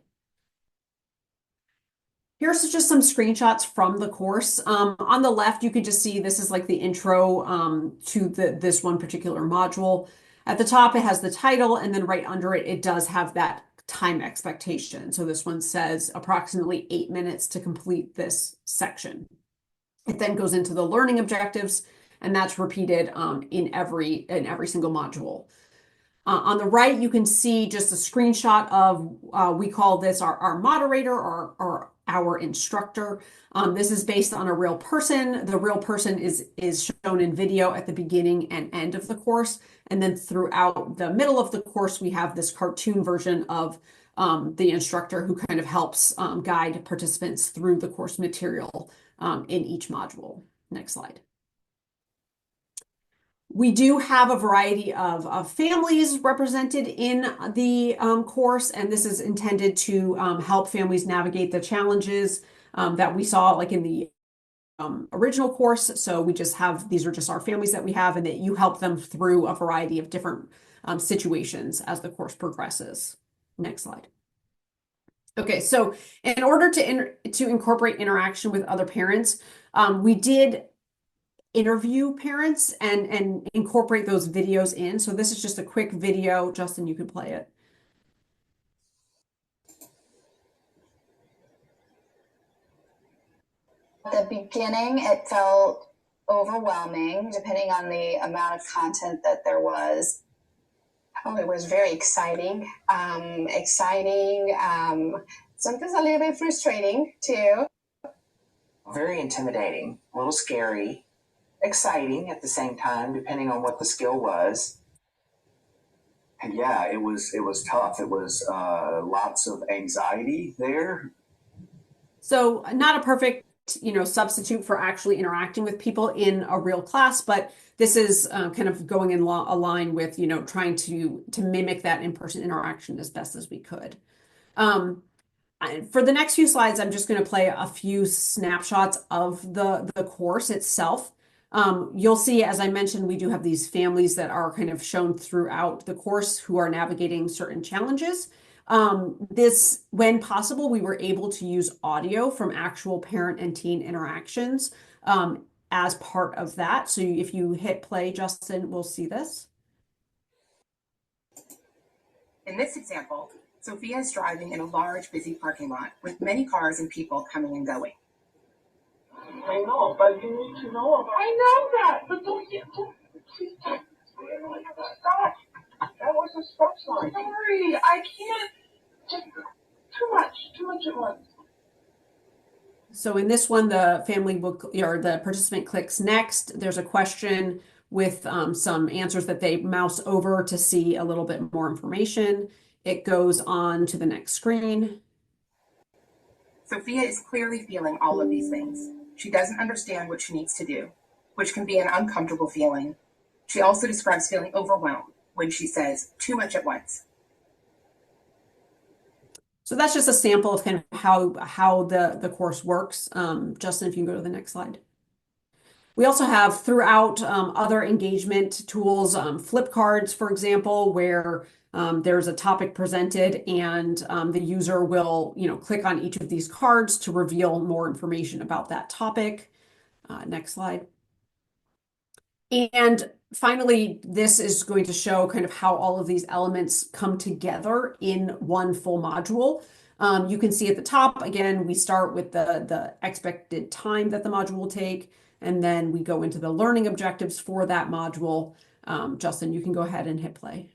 Here's just some screenshots from the course. On the left, you can just see this is like the intro to this one particular module. At the top, it has the title, and then right under it, it does have that time expectation. So this one says approximately 8 minutes to complete this section. It then goes into the learning objectives, and that's repeated in every single module. On the right, you can see just a screenshot of, we call this our moderator or our instructor. This is based on a real person. The real person is shown in video at the beginning and end of the course. And then throughout the middle of the course, we have this cartoon version of the instructor who kind of helps guide participants through the course material in each module. Next slide. We do have a variety of families represented in the course, and this is intended to help families navigate the challenges that we saw like in the original course. So we just have, these are just our families that we have, and that you help them through a variety of different situations as the course progresses. Next slide. Okay, so in order to incorporate interaction with other parents, we did interview parents and incorporate those videos in. So this is just a quick video. Justin, you can play it. At the beginning, it felt overwhelming, depending on the amount of content that there was. Oh, it was very exciting. Sometimes a little bit frustrating too. Very intimidating, a little scary, exciting at the same time, depending on what the skill was. And yeah, it was tough. It was lots of anxiety there. So not a perfect, substitute for actually interacting with people in a real class, but this is kind of going in a line with, trying to mimic that in-person interaction as best as we could. For the next few slides, I'm just going to play a few snapshots of the course itself. You'll see, as I mentioned, we do have these families that are kind of shown throughout the course who are navigating certain challenges. This, when possible, we were able to use audio from actual parent and teen interactions as part of that. So if you hit play, Justin, we'll see this. In this example, Sophia is driving in a large, busy parking lot with many cars and people coming and going. I know, but you need to know about. I know that, but don't get please stop. That was a stop sign. Sorry, I can't. Just too much at once. So in this one, the family will, or the participant clicks next. There's a question with some answers that they mouse over to see a little bit more information. It goes on to the next screen. Sophia is clearly feeling all of these things. She doesn't understand what she needs to do, which can be an uncomfortable feeling. She also describes feeling overwhelmed when she says too much at once. So that's just a sample of kind of how the course works. Justin, if you can go to the next slide. We also have throughout other engagement tools, flip cards, for example, where there's a topic presented and the user will, click on each of these cards to reveal more information about that topic. Next slide. And finally, this is going to show kind of how all of these elements come together in one full module. You can see at the top, again, we start with the expected time that the module will take, and then we go into the learning objectives for that module. Justin, you can go ahead and hit play.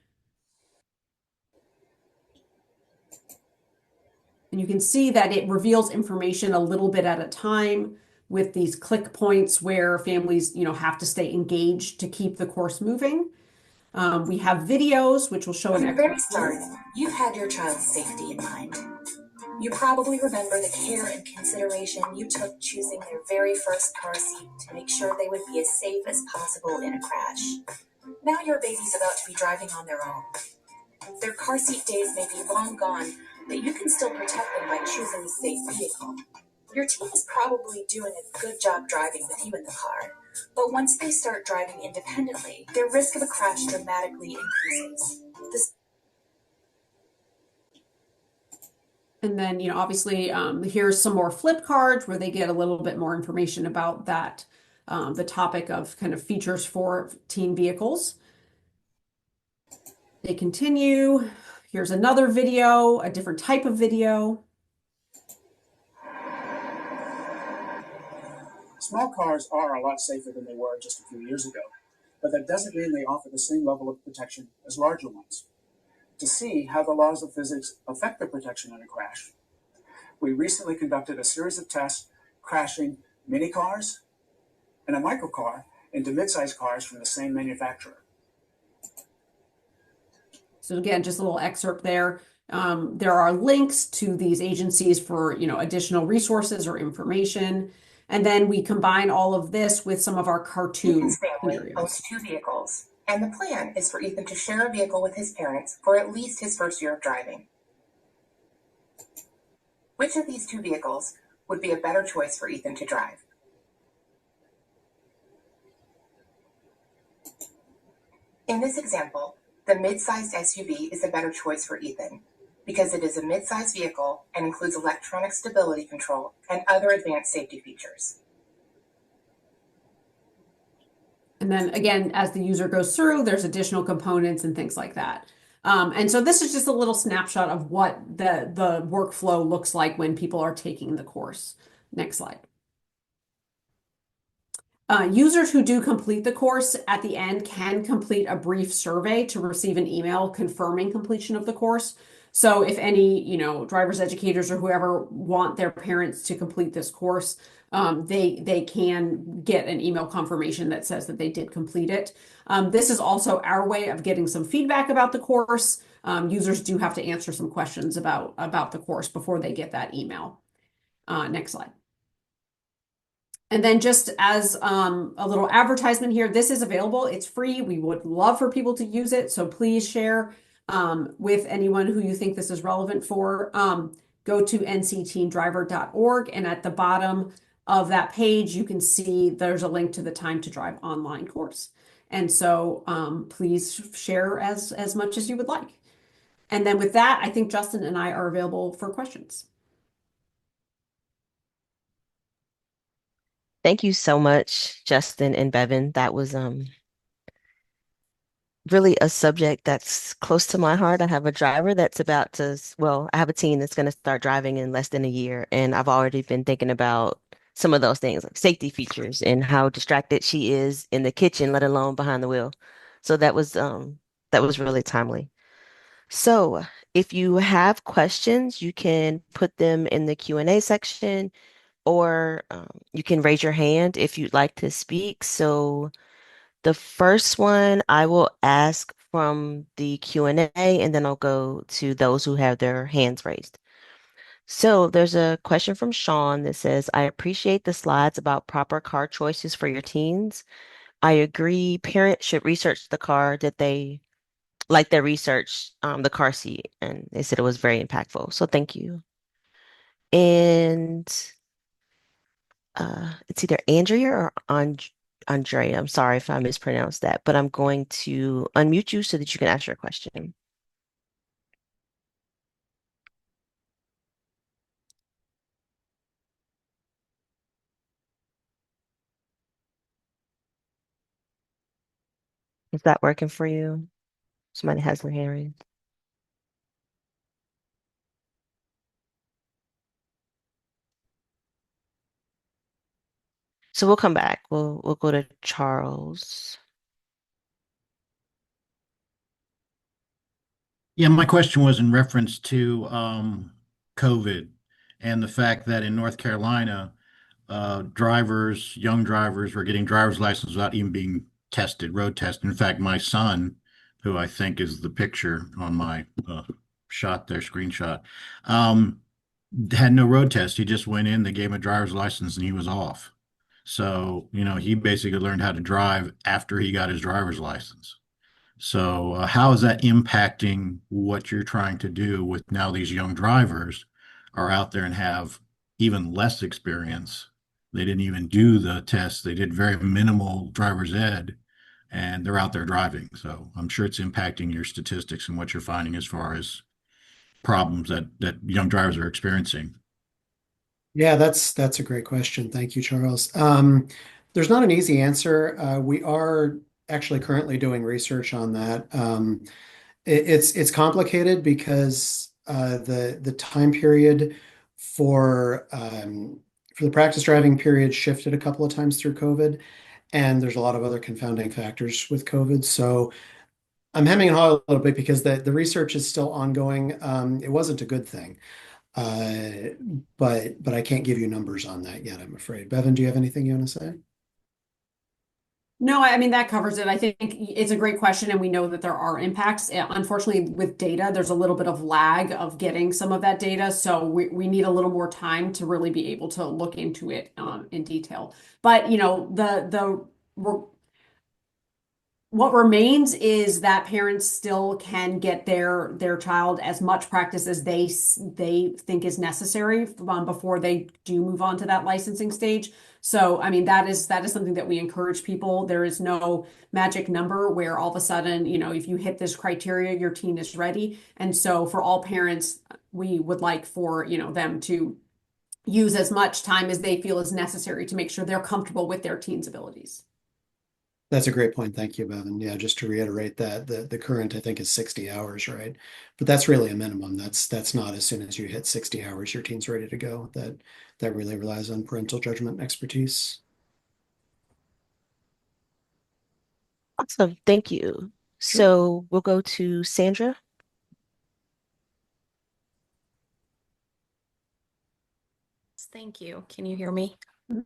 And you can see that it reveals information a little bit at a time with these click points where families, have to stay engaged to keep the course moving. We have videos, which will show From an the very example. start, you've had your child's safety in mind. You probably remember the care and consideration you took choosing their very first car seat to make sure they would be as safe as possible in a crash. Now your baby's about to be driving on their own. Their car seat days may be long gone, but you can still protect them by choosing a safe vehicle. Your team is probably doing a good job driving with you in the car, but once they start driving independently, their risk of a crash dramatically increases. And then, obviously, here's some more flip cards where they get a little bit more information about that, the topic of kind of features for teen vehicles. They continue. Here's another video, a different type of video. Small cars are a lot safer than they were just a few years ago, but that doesn't mean they offer the same level of protection as larger ones. To see how the laws of physics affect the protection in a crash, we recently conducted a series of tests crashing mini cars and a microcar into mid-sized cars from the same manufacturer. So again, just a little excerpt there. There are links to these agencies for, additional resources or information. And then we combine all of this with some of our cartoon Ethan's family scenarios. owns 2 vehicles, and the plan is for Ethan to share a vehicle with his parents for at least his first year of driving. Which of these 2 vehicles would be a better choice for Ethan to drive? In this example, the mid-sized SUV is a better choice for Ethan because it is a mid-sized vehicle and includes electronic stability control and other advanced safety features. And then again, as the user goes through, there's additional components and things like that. And so this is just a little snapshot of what the workflow looks like when people are taking the course. Next slide. Users who do complete the course at the end can complete a brief survey to receive an email confirming completion of the course. So if any, drivers, educators, or whoever want their parents to complete this course, they can get an email confirmation that says that they did complete it. This is also our way of getting some feedback about the course. Users do have to answer some questions about the course before they get that email. Next slide. And then just as a little advertisement here, this is available. It's free. We would love for people to use it. So please share with anyone who you think this is relevant for. Go to ncteendriver.org, and at the bottom of that page, you can see there's a link to the Time to Drive online course. And so please share as much as you would like. And then with that, I think Justin and I are available for questions. Thank you so much, Justin and Bevan. That was really a subject that's close to my heart. I have a driver that's about to, well, I have a teen that's going to start driving in less than a year, and I've already been thinking about some of those things, like safety features and how distracted she is in the kitchen, let alone behind the wheel. So that was really timely. So, if you have questions, you can put them in the Q&A section, or you can raise your hand if you'd like to speak. So the first one I will ask from the Q&A, and then I'll go to those who have their hands raised. So there's a question from Sean that says, I appreciate the slides about proper car choices for your teens. I agree parents should research the car that they like they researched the car seat, and they said it was very impactful. So thank you. And it's either Andrea or Andrea. I'm sorry if I mispronounced that, but I'm going to unmute you so that you can ask your question. Is that working for you? Somebody has their hand raised. So we'll come back. We'll go to Charles. Yeah, my question was in reference to COVID and the fact that in North Carolina, drivers, young drivers, were getting driver's license without even being tested, road tested. In fact, my son, who I think is the picture on my shot there, screenshot, um, had no road test. He just went in, they gave him a driver's license, and he was off. So, he basically learned how to drive after he got his driver's license. So, how is that impacting what you're trying to do with now these young drivers are out there and have even less experience? They didn't even do the test. They did very minimal driver's ed, and they're out there driving. So, I'm sure it's impacting your statistics and what you're finding as far as problems that young drivers are experiencing. Yeah, that's a great question. Thank you, Charles. There's not an easy answer. We are actually currently doing research on that. It's complicated because the time period for the practice driving period shifted a couple of times through COVID, and there's a lot of other confounding factors with COVID. So I'm hemming and hawing a little bit because the research is still ongoing. It wasn't a good thing. Uh, but I can't give you numbers on that yet, I'm afraid. Bevan, do you have anything you want to say? No, I mean, that covers it. I think it's a great question, and we know that there are impacts. Unfortunately, with data, there's a little bit of lag of getting some of that data. So we need a little more time to really be able to look into it in detail. But, what remains is that parents still can get their child as much practice as they think is necessary before they do move on to that licensing stage. So, I mean, that is something that we encourage people. There is no magic number where all of a sudden, if you hit this criteria, your teen is ready. And so, for all parents, we would like for them to use as much time as they feel is necessary to make sure they're comfortable with their teen's abilities. That's a great point. Thank you, Bevan. Yeah, just to reiterate that the current I think is 60 hours, right? But that's really a minimum. That's not as soon as you hit 60 hours, your teen's ready to go. That really relies on parental judgment and expertise. Awesome. Thank you. Sure. So we'll go to Sandra. Thank you. Can you hear me?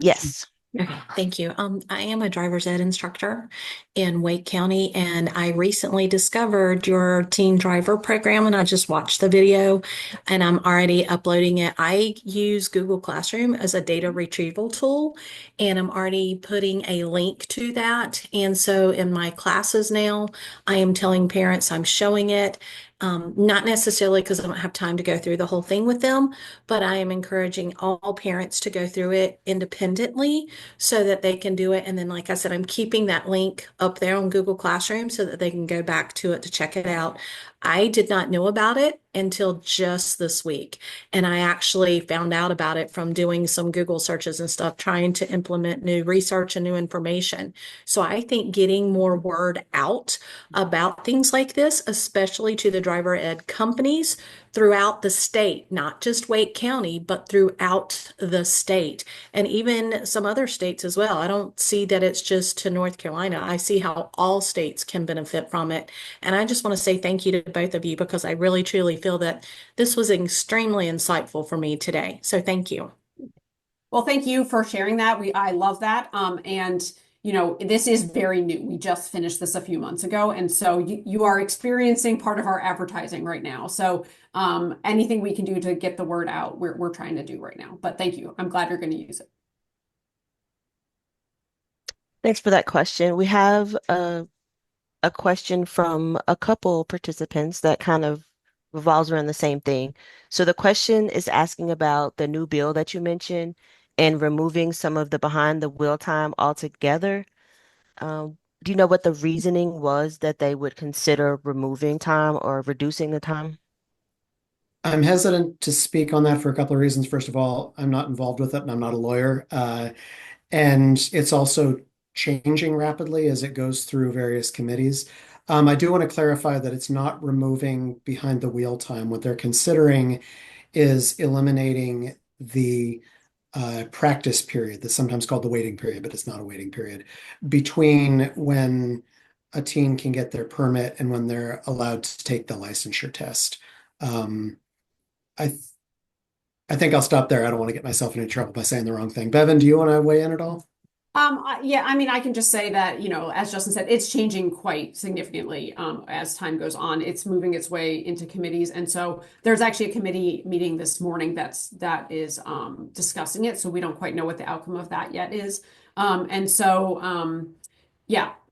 Yes. Okay, thank you. I am a driver's ed instructor in Wake County, and I recently discovered your teen driver program, and I just watched the video, and I'm already uploading it. I use Google Classroom as a data retrieval tool, and I'm already putting a link to that. And so in my classes now, I am telling parents I'm showing it. Not necessarily because I don't have time to go through the whole thing with them, but I am encouraging all parents to go through it independently so that they can do it. And then, like I said, I'm keeping that link up there on Google Classroom so that they can go back to it to check it out. I did not know about it until just this week. And I actually found out about it from doing some Google searches and stuff, trying to implement new research and new information. So I think getting more word out about things like this, especially to the driver ed companies, throughout the state, not just Wake County, but throughout the state and even some other states as well. I don't see that it's just to North Carolina. I see how all states can benefit from it. And I just want to say thank you to both of you because I really truly feel that this was extremely insightful for me today. So thank you. Well, thank you for sharing that. I love that. And this is very new. We just finished this a few months ago, and so you are experiencing part of our advertising right now. So anything we can do to get the word out, we're trying to do right now. But thank you. I'm glad you're going to use it. Thanks for that question. We have a question from a couple participants that kind of revolves around the same thing. So the question is asking about the new bill that you mentioned and removing some of the behind the wheel time altogether. Do you know what the reasoning was that they would consider removing time or reducing the time? I'm hesitant to speak on that for a couple of reasons. First of all, I'm not involved with it and I'm not a lawyer. And it's also changing rapidly as it goes through various committees. I do want to clarify that it's not removing behind the wheel time. What they're considering is eliminating the practice period that's sometimes called the waiting period, but it's not a waiting period between when a teen can get their permit and when they're allowed to take the licensure test. I I think I'll stop there. I don't want to get myself in any trouble by saying the wrong thing. Bevan, do you want to weigh in at all? Yeah, I mean, I can just say that, as Justin said, it's changing quite significantly as time goes on. It's moving its way into committees. And so there's actually a committee meeting this morning that is discussing it. So we don't quite know what the outcome of that yet is. Yeah,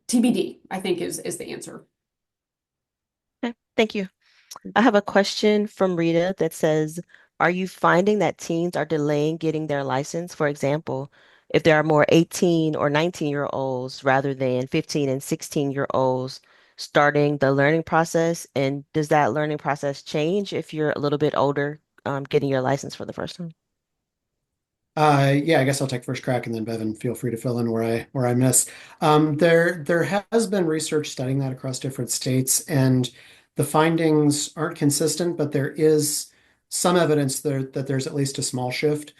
TBD, I think is the answer. Okay, thank you. I have a question from Rita that says, are you finding that teens are delaying getting their license? For example, if there are more 18 or 19-year-olds rather than 15 and 16-year-olds starting the learning process, and does that learning process change if you're a little bit older, getting your license for the first time? Yeah, I guess I'll take first crack, and then Bevan, feel free to fill in where I miss. There has been research studying that across different states, and the findings aren't consistent, but there is some evidence that there's at least a small shift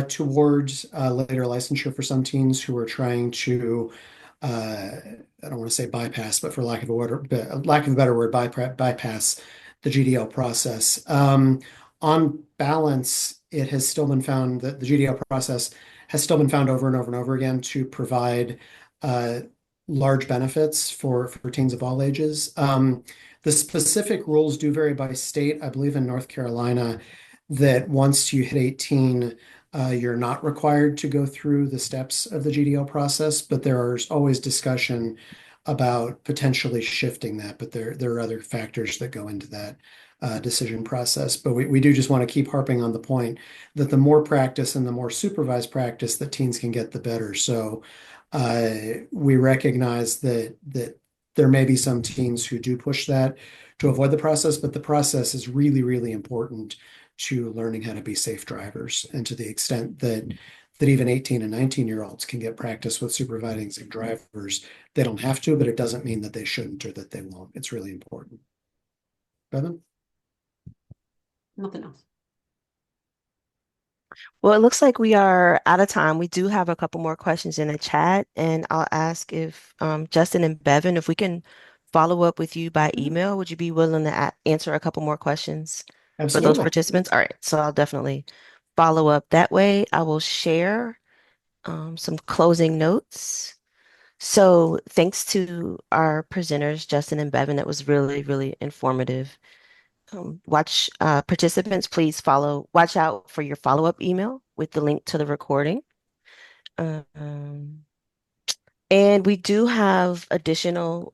towards later licensure for some teens who are trying to, I don't want to say bypass, but for lack of a better word, bypass the GDL process. On balance, it has still been found that the GDL process has still been found over and over and over again to provide uh, large benefits for teens of all ages. The specific rules do vary by state. I believe in North Carolina that once you hit 18, you're not required to go through the steps of the GDL process, but there is always discussion about potentially shifting that. But there are other factors that go into that decision process. But we do just want to keep harping on the point that the more practice and the more supervised practice that teens can get, the better. So we recognize that there may be some teens who do push that to avoid the process, but the process is really, really important to learning how to be safe drivers. And to the extent that even 18 and 19-year-olds can get practice with supervising drivers, they don't have to, but it doesn't mean that they shouldn't or that they won't. It's really important. Bevan? Nothing else. Well, it looks like we are out of time. We do have a couple more questions in the chat, and I'll ask if Justin and Bevan, if we can follow up with you by email, would you be willing to answer a couple more questions for those Absolutely. participants? All right, so I'll definitely follow up that way. I will share some closing notes. So thanks to our presenters, Justin and Bevan, that was really, really informative. Watch participants, please watch out for your follow-up email with the link to the recording. Um, and we do have additional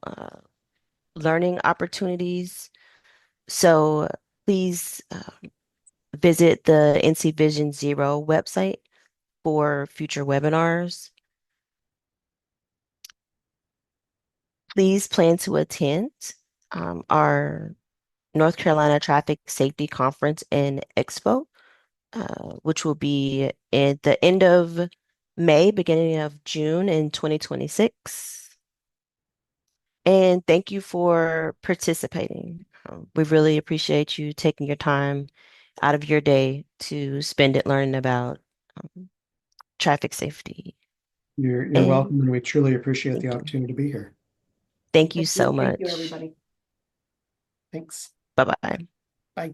learning opportunities. So please visit the NC Vision Zero website for future webinars. Please plan to attend our North Carolina Traffic Safety Conference and Expo, which will be at the end of May, beginning of June in 2026. And thank you for participating. We really appreciate you taking your time out of your day to spend it learning about traffic safety. You're And welcome, and we truly appreciate the thank you. opportunity to be here. Thank you so Thank you, much. everybody. Thanks. Bye-bye. Bye.